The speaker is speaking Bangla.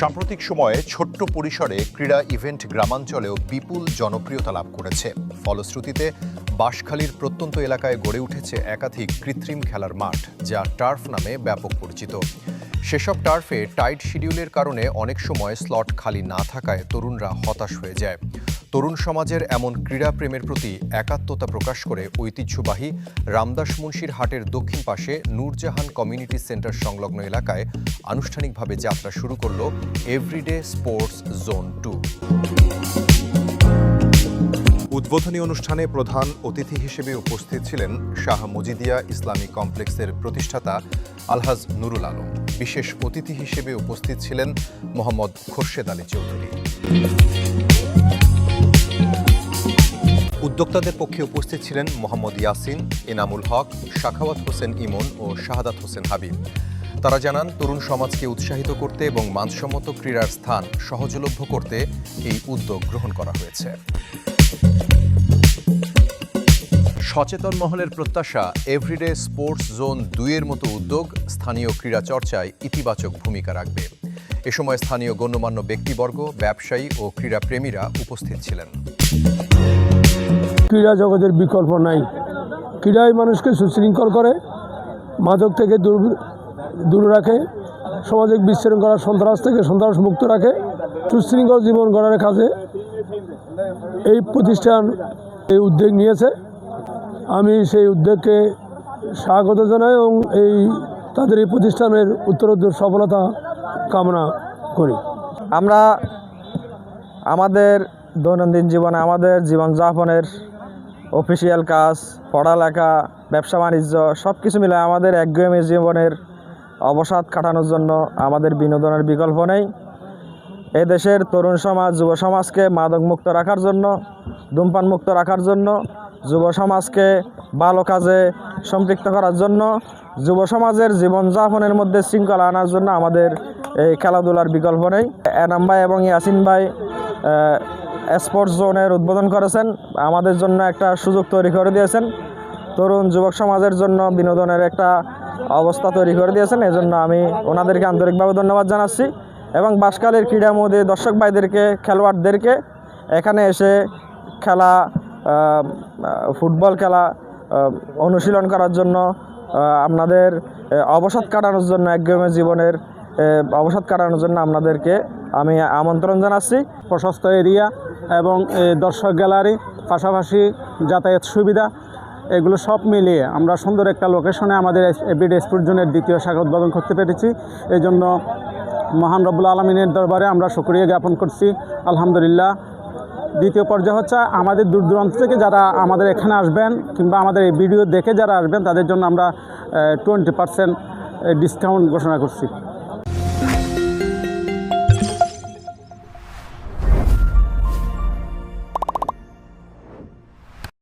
সাম্প্রতিক সময়ে ছোট্ট পরিসরে ক্রীড়া ইভেন্ট গ্রামাঞ্চলেও বিপুল জনপ্রিয়তা লাভ করেছে। ফলশ্রুতিতে বাঁশখালীর প্রত্যন্ত এলাকায় গড়ে উঠেছে একাধিক কৃত্রিম খেলার মাঠ, যা টার্ফ নামে ব্যাপক পরিচিত। সেসব টার্ফে টাইট শিডিউলের কারণে অনেক সময় স্লট খালি না থাকায় তরুণরা হতাশ হয়ে যায়। তরুণ সমাজের এমন ক্রীড়াপ্রেমের প্রতি একাত্মতা প্রকাশ করে ঐতিহ্যবাহী রামদাস মুন্সির হাটের দক্ষিণ পাশে নূরজাহান কমিউনিটি সেন্টার সংলগ্ন এলাকায় আনুষ্ঠানিকভাবে যাত্রা শুরু করল এভরিডে স্পোর্টস জোন 2। উদ্বোধনী অনুষ্ঠানে প্রধান অতিথি হিসেবে উপস্থিত ছিলেন শাহ মজিদিয়া ইসলামী কমপ্লেক্সের প্রতিষ্ঠাতা আলহাজ নুরুল আলম। বিশেষ অতিথি হিসেবে উপস্থিত ছিলেন মোহাম্মদ খোরশেদ আলী চৌধুরী। উদ্যোক্তাদের পক্ষে উপস্থিত ছিলেন মোহাম্মদ ইয়াসিন, এনামুল হক, সাখাওয়াত হোসেন ইমন ও শাহাদাত হোসেন হাবিব। তারা জানান, তরুণ সমাজকে উৎসাহিত করতে এবং মানসম্মত ক্রীড়ার স্থান সহজলভ্য করতে এই উদ্যোগ গ্রহণ করা হয়েছে। সচেতন মহলের প্রত্যাশা, এভরিডে স্পোর্টস জোন 2 এর মতো উদ্যোগ স্থানীয় ক্রীড়া চর্চায় ইতিবাচক ভূমিকা রাখবে। এ সময় স্থানীয় গণ্যমান্য ব্যক্তিবর্গ, ব্যবসায়ী ও ক্রীড়াপ্রেমীরা উপস্থিত ছিলেন। ক্রীড়া জগতের বিকল্প নাই। ক্রীড়াই মানুষকে সুশৃঙ্খল করে, মাদক থেকে দূরে রাখে, সামাজিক বিশৃঙ্খলা সন্ত্রাস থেকে সন্ত্রাস মুক্ত রাখে, সুশৃঙ্খল জীবন গড়ার কাজে এই প্রতিষ্ঠান এই উদ্যোগ নিয়েছে। আমি সেই উদ্যোগকে স্বাগত জানাই এবং তাদের এই প্রতিষ্ঠানের উত্তরোত্তর সফলতা কামনা করি। আমরা আমাদের দৈনন্দিন জীবনে আমাদের জীবনযাপনের অফিসিয়াল কাজ, পড়ালেখা, ব্যবসা বাণিজ্য সব কিছু মিলে আমাদের একঘেয়েমি জীবনের অবসাদ কাটানোর জন্য আমাদের বিনোদনের বিকল্প নেই। এই দেশের তরুণ সমাজ, যুব সমাজকে মাদক মুক্ত রাখার জন্য, ধূমপান মুক্ত রাখার জন্য, যুব সমাজকে ভালো কাজে সম্পৃক্ত করার জন্য, যুব সমাজের জীবনযাপনের মধ্যে শৃঙ্খলা আনার জন্য আমাদের এই খেলাধুলার বিকল্প নেই। এনাম ভাই এবং ইয়াসিন ভাই স্পোর্টস জোনের উদ্বোধন করেছেন, আমাদের জন্য একটা সুযোগ তৈরি করে দিয়েছেন, তরুণ যুবক সমাজের জন্য বিনোদনের একটা অবস্থা তৈরি করে দিয়েছেন। এজন্য আমি ওনাদেরকে আন্তরিকভাবে ধন্যবাদ জানাচ্ছি এবং বাঁশখালীর ক্রীড়ামোদী দর্শক ভাইদেরকে, খেলোয়াড়দেরকে এখানে এসে খেলা, ফুটবল খেলা অনুশীলন করার জন্য, আপনাদের অবসাদ কাটানোর জন্য, একঘেয়েমি জীবনের অবসাদ কাটানোর জন্য আপনাদেরকে আমি আমন্ত্রণ জানাচ্ছি। প্রশস্ত এরিয়া এবং দর্শক গ্যালারি, পাশাপাশি যাতায়াত সুবিধা, এগুলো সব মিলিয়ে আমরা সুন্দর একটা লোকেশনে আমাদের এভরিডে স্পোর্টস জোনের দ্বিতীয় শাখা উদ্বোধন করতে পেরেছি। এই জন্য মহান রব্বুল আলমিনের দরবারে আমরা শুকরিয়া জ্ঞাপন করছি, আলহামদুলিল্লাহ। দ্বিতীয় পর্যায়ে হচ্ছে আমাদের দূর দূরান্ত থেকে যারা আমাদের এখানে আসবেন কিংবা আমাদের এই ভিডিও দেখে যারা আসবেন তাদের জন্য আমরা 20% ডিসকাউন্ট ঘোষণা করছি।